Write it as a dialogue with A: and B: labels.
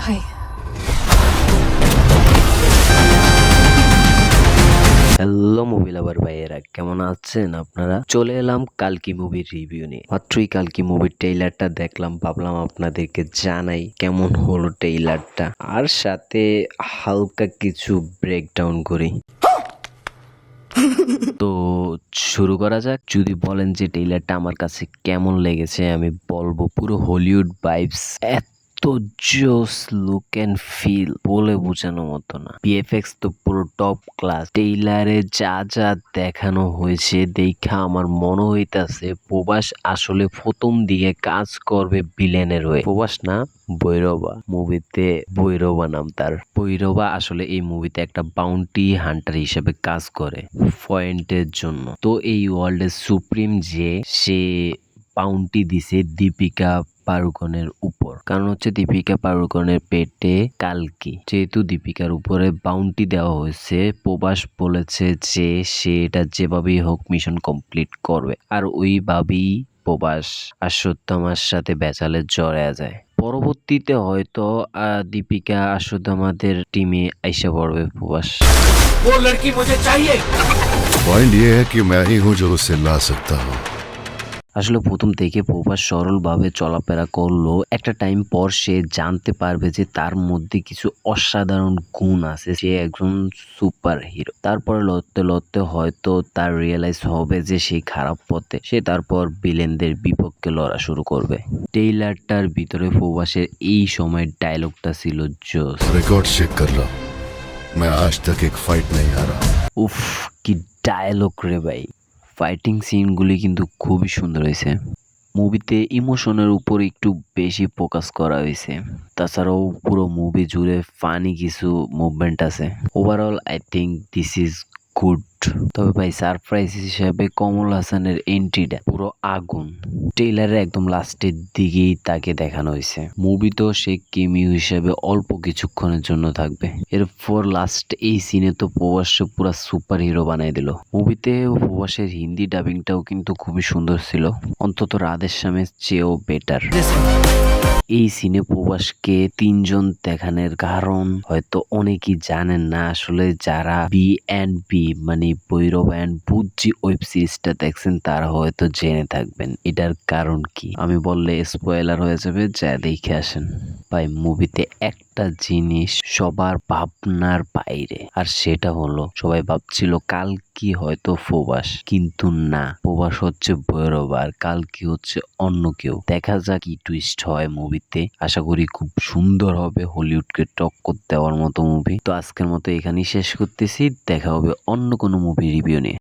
A: ভাই।
B: Hello movie lover ভাইয়েরা, কেমন আছেন আপনারা? চলে এলাম কালকি মুভির রিভিউ নিয়ে। মাত্রই কালকি মুভির ট্রেইলারটা দেখলাম, ভাবলাম আপনাদেরকে জানাই কেমন হলো ট্রেইলারটা, আর সাথে হালকা কিছু ব্রেকডাউন করি। তো শুরু করা যাক। যদি বলেন যে ট্রেইলারটা আমার কাছে কেমন লেগেছে, আমি বলবো পুরো হলিউড ভাইবস, এত জোস লুক এন্ড ফিল বলে বোঝানো মতো না। ভিএফএক্স তো পুরো টপ ক্লাস। ট্রেইলারে যা যা দেখানো হয়েছে দেখা আমার মনে হইতাছে প্রভাস আসলে প্রথম দিকে কাজ করবে ভিলেনের হয়ে। প্রভাস না, ভৈরবা মুভিতে ভৈরবা নাম তার। ভৈরবা আসলে এই মুভিতে একটা বাউন্টি হান্টার হিসেবে কাজ করে পয়েন্টের জন্য। তো এই ওয়ার্ল্ডের সুপ্রিম যে সে বাউন্টি দিছে দীপিকা পাড়ুকনের উপর, কারণ হচ্ছে দীপিকা পাড়ুকনের পেটে কালকি, যেহেতু দীপিকার উপরে বাউন্টি দেওয়া হয়েছে, প্রভাস বলেছে যে সে এটা যেভাবেই হোক মিশন কমপ্লিট করবে, আর ওইভাবেই প্রভাস অশ্বত্থামার সাথে বেচালে জড়ায়া যায়। পরবর্তীতে হয়তো দীপিকা অশ্বত্থামাদের টিমে আইসা পড়বে প্রভাস।
C: वो लड़की मुझे चाहिए।
D: पॉइंट ये है कि मैं ही हूं जो उसे ला सकता हूं।
B: আসলে প্রথম থেকে প্রভাস সরলভাবে চলাফেরা করলো, একটা টাইম পর সে জানতে পারবে যে তার মধ্যে কিছু অসাধারণ গুণ আছে, সে একজন সুপার হিরো। তারপরে লড়তে লড়তে হয়তো তার রিয়েলাইজ হবে যে সে খারাপ পথে, সে তারপর ভিলেনদের বিপক্ষে লড়া শুরু করবে। ট্রেইলারটার ভিতরে প্রভাসের এই সময়ের ডায়লগটা ছিল জোস।
D: रिकॉर्ड चेक कर रहा हूं, मैं आज तक एक फाइट नहीं हारा।
B: উফ, কি ডায়লগ রে ভাই! ফাইটিং সিনগুলি কিন্তু খুবই সুন্দর হয়েছে। মুভিতে ইমোশনের উপর একটু বেশি ফোকাস করা হয়েছে, তাছাড়াও পুরো মুভি জুড়ে ফানি কিছু মুভমেন্ট আছে। Overall I think this is good. তবে ভাই সারপ্রাইজ হিসেবে কমল হাসানের এন্ট্রিটা পুরো আগুন। ট্রেইলারের একদম লাস্টের দিকেই তাকে দেখানো হয়েছে। মুভিতেও সে কেমিও হিসেবে অল্প কিছুক্ষণের জন্য থাকবে। এরপর লাস্ট এই সিনে তো প্রভাসকে পুরো সুপার হিরো বানাই দিল। মুভিতে প্রভাসের হিন্দি ডাবিংটাও কিন্তু খুবই সুন্দর ছিল, অন্তত রাধের শ্যামের চেয়েও বেটার। এই সিনে প্রভাসকে তিনজন দেখানোর কারণ হয়তো অনেকেই জানেন না। আসলে যারা বি মানে ভৈরব অ্যান্ড বুজ্জি ওয়েব সিরিজটা দেখছেন তারা হয়তো জেনে থাকবেন এটার কারণ কি। আমি বললে স্পয়লার হয়ে যাবে, যা দেখে আসেন। ভাই মুভিতে একটা জিনিস সবার ভাবনার বাইরে, আর সেটা হলো সবাই ভাবছিল কালকি হয়তো প্রভাস, কিন্তু না, প্রভাস হচ্ছে ভৈরব আর কালকি হচ্ছে অন্য কেউ। দেখা যাক কি টুইস্ট হয় মুভিতে। আশা করি খুব সুন্দর হবে, হলিউডকে টক্কর দেওয়ার মতো মুভি। তো আজকের মতো এখানেই শেষ করতেছি, দেখা হবে অন্য কোনো মুভি রিভিউ নিয়ে।